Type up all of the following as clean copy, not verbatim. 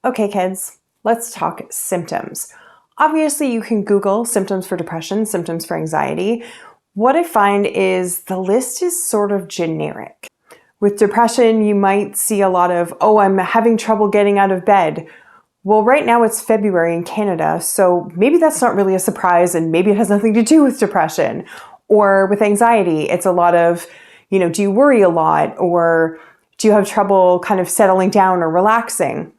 Okay, kids, let's talk symptoms. Obviously, you can Google symptoms for depression, symptoms for anxiety. What I find is the list is sort of generic. With depression, you might see a lot of, oh, I'm having trouble getting out of bed. Well, right now it's February in Canada, so maybe that's not really a surprise and maybe it has nothing to do with depression. Or with anxiety, it's a lot of, do you worry a lot? Or do you have trouble kind of settling down or relaxing?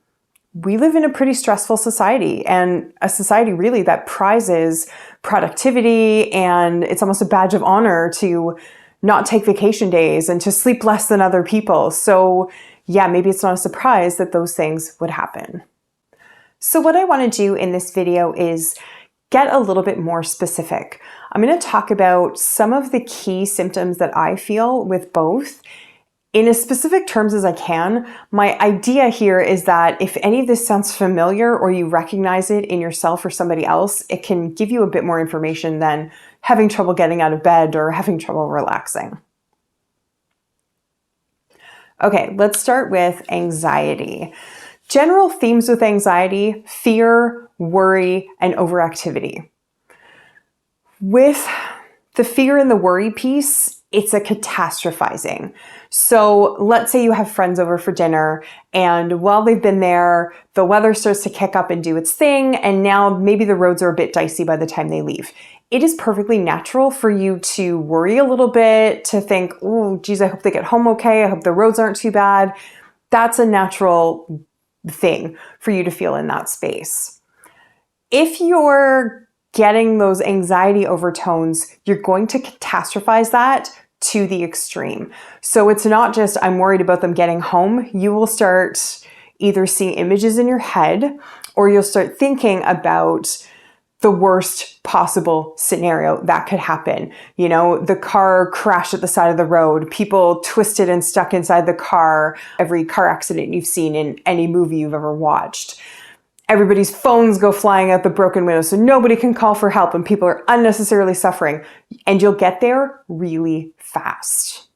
We live in a pretty stressful society, and a society really that prizes productivity, and it's almost a badge of honor to not take vacation days and to sleep less than other people. So yeah, maybe it's not a surprise that those things would happen. So what I want to do in this video is get a little bit more specific. I'm going to talk about some of the key symptoms that I feel with both in as specific terms as I can. My idea here is that if any of this sounds familiar or you recognize it in yourself or somebody else, it can give you a bit more information than having trouble getting out of bed or having trouble relaxing. Okay, let's start with anxiety. General themes with anxiety: fear, worry, and overactivity. With the fear and the worry piece, it's a catastrophizing. So let's say you have friends over for dinner, and while they've been there, the weather starts to kick up and do its thing, and now maybe the roads are a bit dicey by the time they leave. It is perfectly natural for you to worry a little bit, to think, oh, geez, I hope they get home okay. I hope the roads aren't too bad. That's a natural thing for you to feel in that space. If you're getting those anxiety overtones, you're going to catastrophize that to the extreme. So it's not just, I'm worried about them getting home. You will start either seeing images in your head, or you'll start thinking about the worst possible scenario that could happen. The car crashed at the side of the road, people twisted and stuck inside the car, every car accident you've seen in any movie you've ever watched. Everybody's phones go flying out the broken window so nobody can call for help and people are unnecessarily suffering. And you'll get there really fast.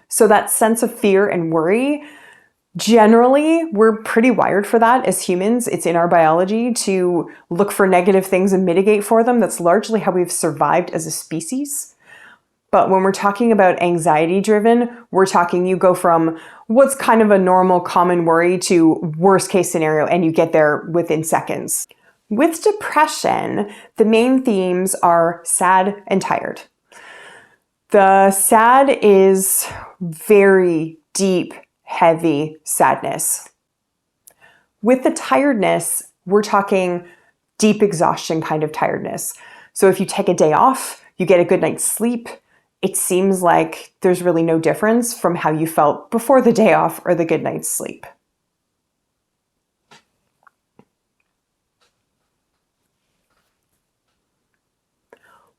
So that sense of fear and worry, generally, we're pretty wired for that as humans. It's in our biology to look for negative things and mitigate for them. That's largely how we've survived as a species. But when we're talking about anxiety driven, we're talking you go from what's kind of a normal common worry to worst case scenario, and you get there within seconds. With depression, the main themes are sad and tired. The sad is very deep, heavy sadness. With the tiredness, we're talking deep exhaustion kind of tiredness. So if you take a day off, you get a good night's sleep, it seems like there's really no difference from how you felt before the day off or the good night's sleep.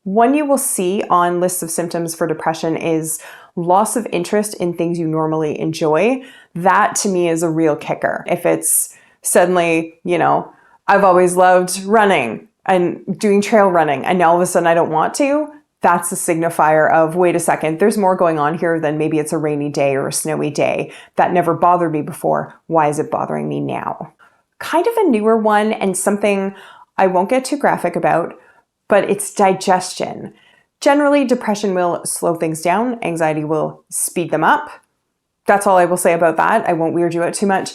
One you will see on lists of symptoms for depression is loss of interest in things you normally enjoy. That to me is a real kicker. If it's suddenly, I've always loved running and doing trail running, and now all of a sudden I don't want to, that's a signifier of, wait a second, there's more going on here than maybe it's a rainy day or a snowy day. That never bothered me before. Why is it bothering me now? Kind of a newer one, and something I won't get too graphic about, but it's digestion. Generally, depression will slow things down. Anxiety will speed them up. That's all I will say about that. I won't weird you out too much.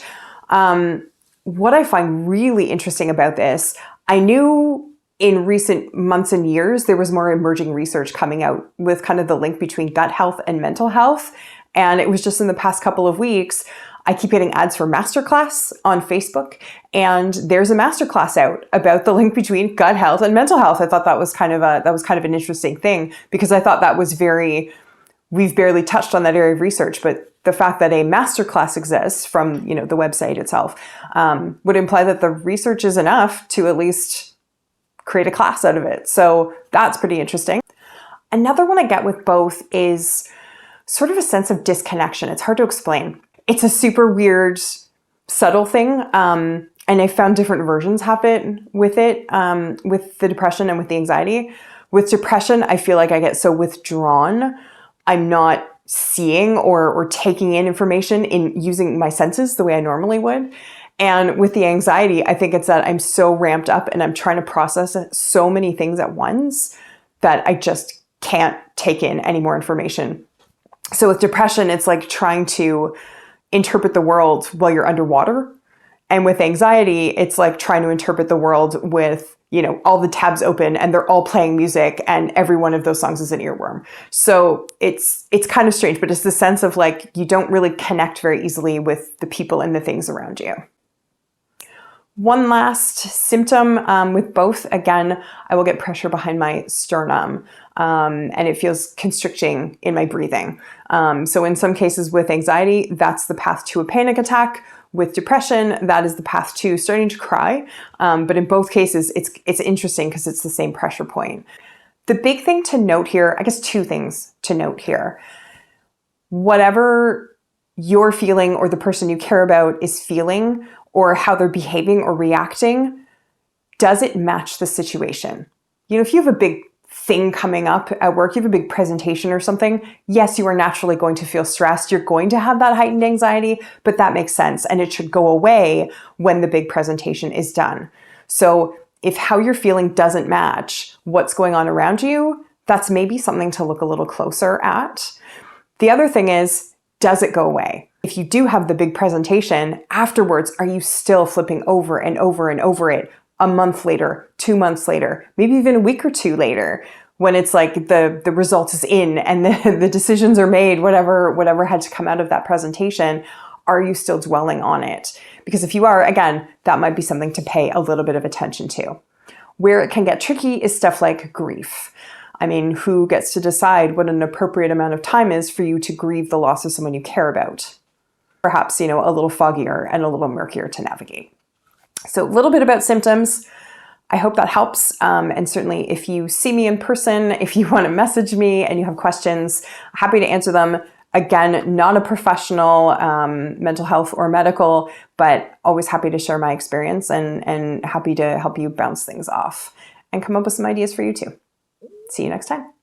What I find really interesting about this, I knew in recent months and years, there was more emerging research coming out with kind of the link between gut health and mental health. And it was just in the past couple of weeks, I keep getting ads for masterclass on Facebook, and there's a masterclass out about the link between gut health and mental health. I thought that was kind of an interesting thing, because I thought that was we've barely touched on that area of research, but the fact that a masterclass exists from, the website itself, would imply that the research is enough to at least create a class out of it. So that's pretty interesting. Another one I get with both is sort of a sense of disconnection. It's hard to explain. It's a super weird, subtle thing. And I found different versions happen with it, with the depression and with the anxiety, With depression, I feel like I get so withdrawn. I'm not seeing or taking in information in using my senses the way I normally would. And with the anxiety, I think it's that I'm so ramped up and I'm trying to process so many things at once that I just can't take in any more information. So with depression, it's like trying to interpret the world while you're underwater. And with anxiety, it's like trying to interpret the world with, all the tabs open and they're all playing music and every one of those songs is an earworm. So it's kind of strange, but it's the sense of like, you don't really connect very easily with the people and the things around you. One last symptom with both, again, I will get pressure behind my sternum and it feels constricting in my breathing. So in some cases with anxiety, that's the path to a panic attack. With depression, that is the path to starting to cry. But in both cases, it's interesting because it's the same pressure point. The big thing to note here, I guess two things to note here. Whatever you're feeling or the person you care about is feeling, or how they're behaving or reacting, does it match the situation? If you have a big thing coming up at work, you have a big presentation or something, yes, you are naturally going to feel stressed. You're going to have that heightened anxiety, but that makes sense. And it should go away when the big presentation is done. So if how you're feeling doesn't match what's going on around you, that's maybe something to look a little closer at. The other thing is, does it go away? If you do have the big presentation, afterwards, are you still flipping over and over and over it a month later, 2 months later, maybe even a week or two later, when it's like the result is in and the decisions are made, whatever had to come out of that presentation, are you still dwelling on it? Because if you are, again, that might be something to pay a little bit of attention to. Where it can get tricky is stuff like grief. I mean, who gets to decide what an appropriate amount of time is for you to grieve the loss of someone you care about? Perhaps, a little foggier and a little murkier to navigate. So a little bit about symptoms. I hope that helps. And certainly if you see me in person, if you want to message me and you have questions, happy to answer them. Again, not a professional, mental health or medical, but always happy to share my experience and happy to help you bounce things off and come up with some ideas for you too. See you next time.